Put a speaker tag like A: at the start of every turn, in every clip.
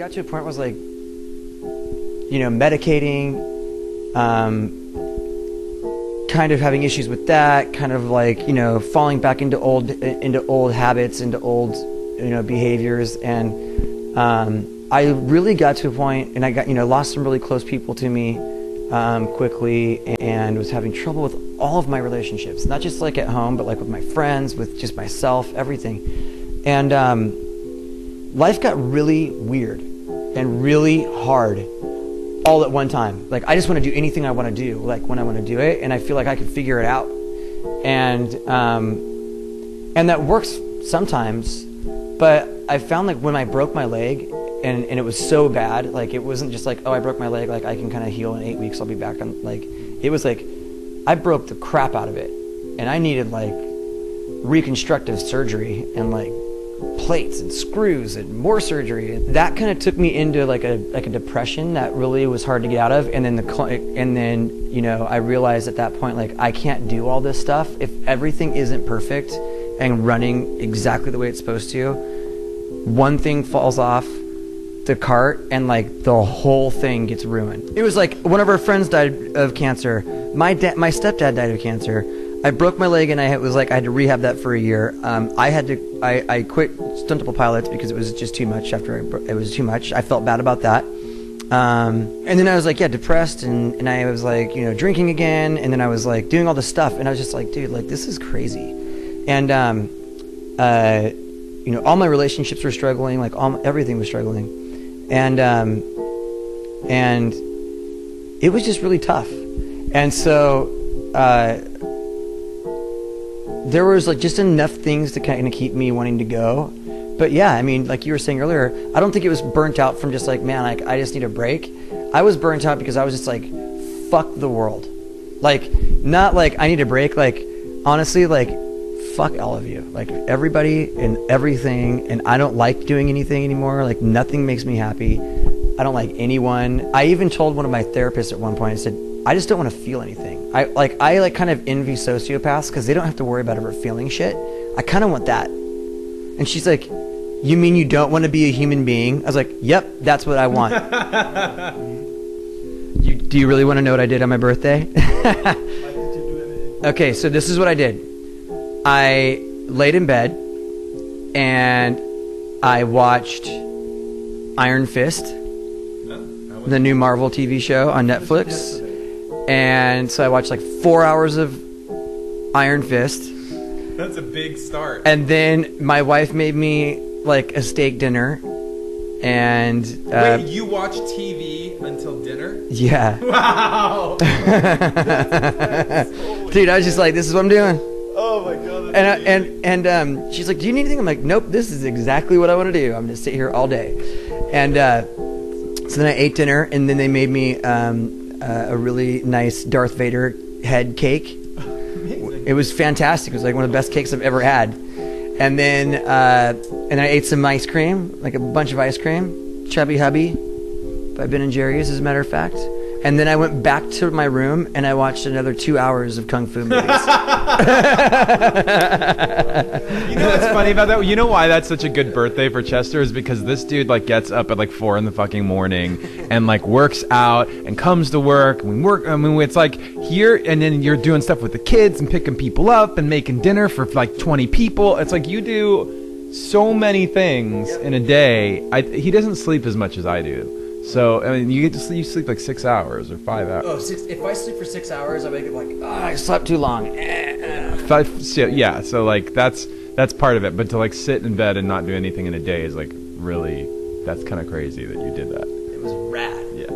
A: got to a point where I was like, you know, medicating, kind of having issues with that, kind of like, you know, falling back into old habits, into old, you know, behaviors. And I really got to a point, and I got, you know, lost some really close people to me quickly, and was having trouble with all of my relationships, not just like at home, but like with my friends, with just myself, everything. And life got really weird and really hard all at one time. Like, I just want to do anything I want to do, like when I want to do it, and I feel like I can figure it out. And that works sometimes, but I found like when I broke my leg, and it was so bad, like it wasn't just like, oh, I broke my leg, like I can kind of heal in 8 weeks, I'll be back on, like, it was like, I broke the crap out of it, and I needed like reconstructive surgery and like plates and screws and more surgery. That kind of took me into like a depression that really was hard to get out of. And then you know, I realized at that point, like, I can't do all this stuff if everything isn't perfect and running exactly the way it's supposed to. One thing falls off the cart and like the whole thing gets ruined. It was like one of our friends died of cancer. My stepdad died of cancer. I broke my leg and I had to rehab that for a year. I quit stunt double pilots because it was just too much it was too much. I felt bad about that. And then I was like, yeah, depressed, and I was like, you know, drinking again, and then I was like doing all this stuff, and I was just like, dude, like, this is crazy. And you know, all my relationships were struggling, like everything was struggling. And it was just really tough. And so there was like just enough things to kind of keep me wanting to go. But yeah, I mean, like you were saying earlier, I don't think it was burnt out from just like, man, like, I just need a break. I was burnt out because I was just like, fuck the world. Like, not like I need a break, like, honestly, like, fuck all of you, like, everybody and everything, and I don't like doing anything anymore. Like, nothing makes me happy. I don't like anyone. I even told one of my therapists at one point, I said, I just don't want to feel anything. I kind of envy sociopaths because they don't have to worry about ever feeling shit. I kind of want that. And she's like, you mean you don't want to be a human being? I was like, yep, that's what I want. Do you really want to know what I did on my birthday? Okay, so this is what I did. I laid in bed and I watched Iron Fist, the new Marvel TV show on Netflix. And so I watched like 4 hours of Iron Fist.
B: That's a big start.
A: And then my wife made me like a steak dinner. And
B: wait, you watch TV until dinner?
A: Yeah.
B: Wow.
A: Dude, I was just like, this is what I'm doing.
B: Oh my god.
A: And she's like, do you need anything? I'm like, nope, this is exactly what I want to do. I'm gonna sit here all day. And so then I ate dinner, and then they made me a really nice Darth Vader head cake. Amazing. It was fantastic. It was like one of the best cakes I've ever had. And then I ate some ice cream, like a bunch of ice cream, Chubby Hubby by Ben & Jerry's, as a matter of fact. And then I went back to my room and I watched another 2 hours of Kung Fu movies.
B: You know what's funny about that? You know why that's such a good birthday for Chester is because this dude like gets up at like 4 in the fucking morning and like works out and comes to work. I mean, it's like here, and then you're doing stuff with the kids and picking people up and making dinner for like 20 people. It's like you do so many things in a day. He doesn't sleep as much as I do. So, I mean, you sleep like 6 hours or 5 hours.
A: Oh, if I sleep for 6 hours, I wake up like, I slept too long.
B: Yeah, so like that's part of it. But to like sit in bed and not do anything in a day is like really, that's kind of crazy that you did that.
A: It was rad.
B: Yeah.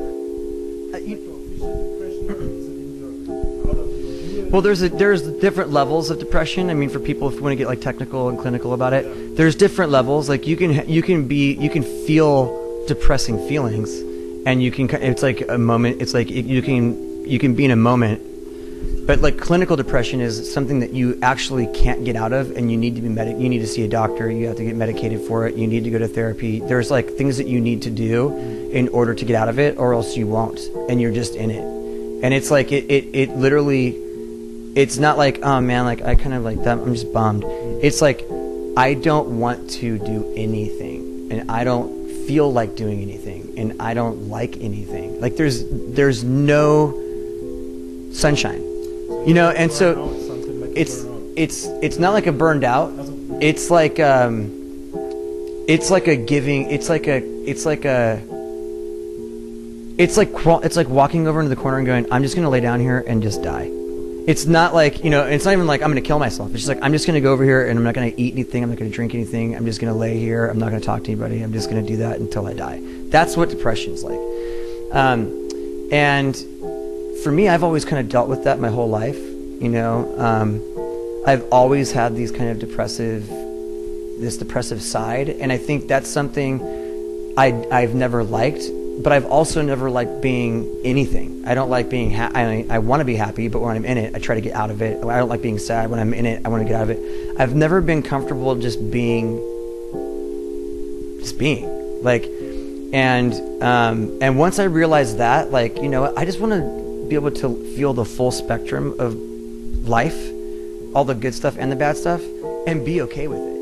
A: Well, there's different levels of depression. I mean, for people, if you want to get like technical and clinical about it, there's different levels. Like you can feel depressing feelings, and it's like a moment, it's like you can be in a moment, but like clinical depression is something that you actually can't get out of, and you need to be you need to see a doctor, you have to get medicated for it, you need to go to therapy. There's like things that you need to do in order to get out of it, or else you won't, and you're just in it. And it's like it literally, it's not like, oh man, like I kind of like that, I'm just bummed. It's like I don't want to do anything, and I don't feel like doing anything, and I don't like anything. Like there's no sunshine, you know. And so it's not like a burned out. It's like a giving. It's like walking over into the corner and going, I'm just gonna lay down here and just die. It's not like, you know, it's not even like I'm going to kill myself. It's just like, I'm just going to go over here and I'm not going to eat anything. I'm not going to drink anything. I'm just going to lay here. I'm not going to talk to anybody. I'm just going to do that until I die. That's what depression is like. And for me, I've always kind of dealt with that my whole life. You know, I've always had these kind of depressive side. And I think that's something I've never liked. But I've also never liked being anything. I don't like being I want to be happy, but when I'm in it, I try to get out of it. I don't like being sad. When I'm in it, I want to get out of it. I've never been comfortable just being. Like, and once I realized that, like, you know, I just want to be able to feel the full spectrum of life, all the good stuff and the bad stuff, and be okay with it.